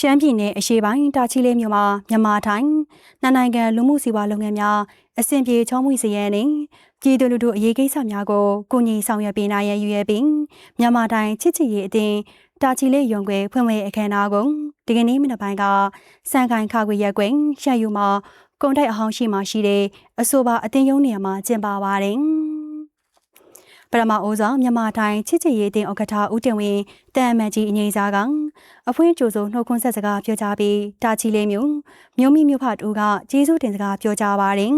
ရှမ်းပြည်နယ်အရှေ့ပိုင်းတာချီလေးမြို့မှာမြန်မာထိုင်းနိုင်ငံလူမှုစီးပွားလုပ်ငန်းများအဆင့်ပြေချောမွေ့စေရန်နဲ့ပြည်သူလူထုအရေးကိစ္စများကိုကူညီဆောင်ရွက်ပေးနိုင်ရန်ရည်ရွယ်ပြီးမြန်မာထိုင်းချစ်ချစ်ရေးအသင်းတာချီလေးရုံခွဲဖွင့်ပွဲအခမ်းအနားကိုဒီကနေ့မနက်ပိုင်းကစံခိုင်ခါခွေရက်ကွင်းရှမ်းယူမှာကုန်တိုက်အဟောင်းရှိမှရှိတဲ့အဆိုပါအသင်းရုံးနေရာမှာကျင်းပပါတယ်ပရမအိုဆောင်မြန်မာတိုင်းချစ်ချစ်ရေးတင်ဥက္ကဋ္ဌဦးတင်ဝင်းတန်အမတ်ကြီးအငိမ့်စားကအဖွင့်ကြိုဆိုနှုတ်ခွန်းဆက်စကားပြောကြားပြီးတာချီလေးမြို့မိမြို့ဖတူကကျေးဇူးတင်စကားပြောကြားပါတယ်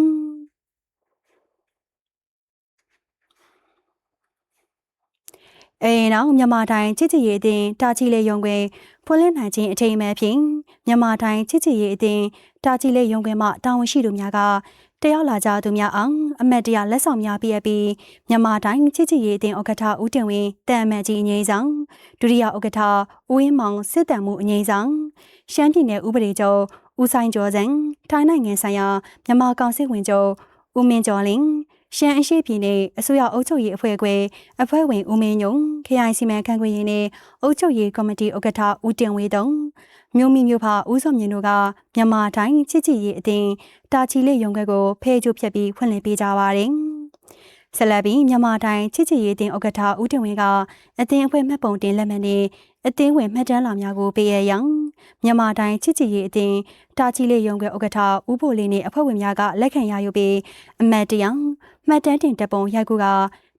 နောက်မြန်မာတိုင်းချစ်ချစ်ရေးတင်တာချီလေးရုံခွဲဖွင့်လှစ်နိုင်ခြင်းအထိမ်းအမှတ်ဖြင့်မြန်မာတိုင်းချစ်ချစ်ရေးအသင်းတာချီလေးရုံခွဲမှတာဝန်ရှိသူများကတယောက်လာကြသူများအောင်အမတ်တရလက်ဆောင်များပြည့်ပြီးမြန်မာတိုင်းချစ်ချစ်ရေးအသင်းဥက္ကဋ္ဌဦးတင်ဝင်းတန်အမတ်ကြီးအငိမ့်ဆောင်ဒုတိယဥက္ကဋ္ဌဦးဝင်းမောင်စစ်တမ်းမှုအငိမ့်ဆောင်ရှမ်းပြည်နယ်ဥပဒေချုပ်ဦးဆိုင်ကျော်စံထိုင်းနိုင်ငံဆိုင်ရာမြန်မာကောင်စစ်ဝင်ချုပ်ဦးမင်းကျော်လင်းရှမ်းအရှိပြည်နယ်အစိုးရအုပ်ချုပ်ရေးအဖွဲ့ခွဲအဖွဲ့ဝင်ဦးမင်းညုံခရိုင်စီမံခန့်ခွဲရေးနဲ့အုပ်ချုပ်ရေးကော်မတီဥက္ကဋ္ဌဦးတင်ဝေတုံမြို့မိမြို့ဖဦးစောမြင့်တို့ကမြန်မာတိုင်းချစ်ချစ်ရေးအသင်းတာချီလေးရုံခွဲကိုဖဲကျိုးဖြတ်ပြီးဖွင့်လှစ်ပေးကြပါတယ်။ဆက်လက်ပြီးမြန်မာတိုင်းချစ်ချစ်ရေးအသင်းဥက္ကဋ္ဌဦးတင်ဝင်းကအသင်းအဖွဲ့မှတ်ပုံတင်လက်မှတ်နဲ့အသင်းဝင်မှတ်တမ်းလာများကိုပေးရရန်မြန်မာတိုင်းချစ်ချစ်ရေးအသင်းတာချီလေးရုံခွဲဥက္ကဋ္ဌဦးဖို့လေးနဲ့အဖွဲ့ဝင်များကလက်ခံရယူပြီးအမတ်တရမှတ်တမ်းတင်တပ်ပုံရိုက်ကူက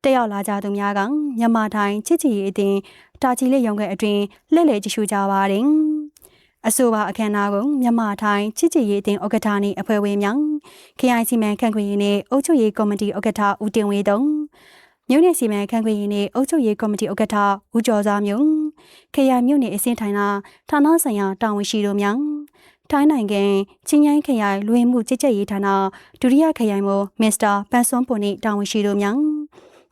တက်ရောက်လာကြသူများကမြန်မာတိုင်းချစ်ချစ်ရေးအသင်းတာချီလေးရုံခွဲအတွင်းလှည့်လည်ကြည့်ရှုကြပါတယ်။အဆိုပါအခမ်းအနားကိုမြန်မာထိုင်းချစ်ချစ်ရေးအသင်းဥက္ကဋ္ဌနှင့်အဖွဲ့ဝင်များခရိုင်စီမံခန့်ခွဲရေးနှင့်အုပ်ချုပ်ရေးကော်မတီဥက္ကဋ္ဌဦးတင်ဝေတုံမြို့နယ်စီမံခန့်ခွဲရေးနှင့်အုပ်ချုပ်ရေးကော်မတီဥက္ကဋ္ဌဦးကျော်စွာမျိုးခရိုင်မြို့နယ်အစည်းထိုင်ဌာနဆိုင်ရာတာဝန်ရှိသူများထိုင်းနိုင်ငံချင်းချိုင်းခရိုင်လူဝင်မှုကြီးကြပ်ရေးဌာနဒုတိယခရိုင်မှမစ္စတာပန်စွန်ပွန်နှင့်တာဝန်ရှိသူများ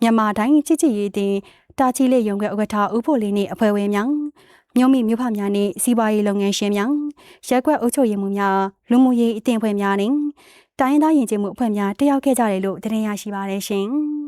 မြန်မာတိုင်းချစ်ချစ်ရေးအသင်းတာချီလေးရုံခွဲဥက္ကဋ္ဌဦးဖို့လေးနှင့်အဖွဲ့ဝင်များမြို့မိမြို့ဖများနှင့်စီးပွားရေးလုပ်ငန်းရှင်များရက်ကွက်အုပ်ချုပ်ရေးမှူးများလူမှုရေးအသင်းအဖွဲ့များနှင့်တိုင်းသားယဉ်ကျေးမှုအဖွဲ့များတက်ရောက်ခဲ့ကြတယ်လို့တင်ပြရရှိပါရရှင်။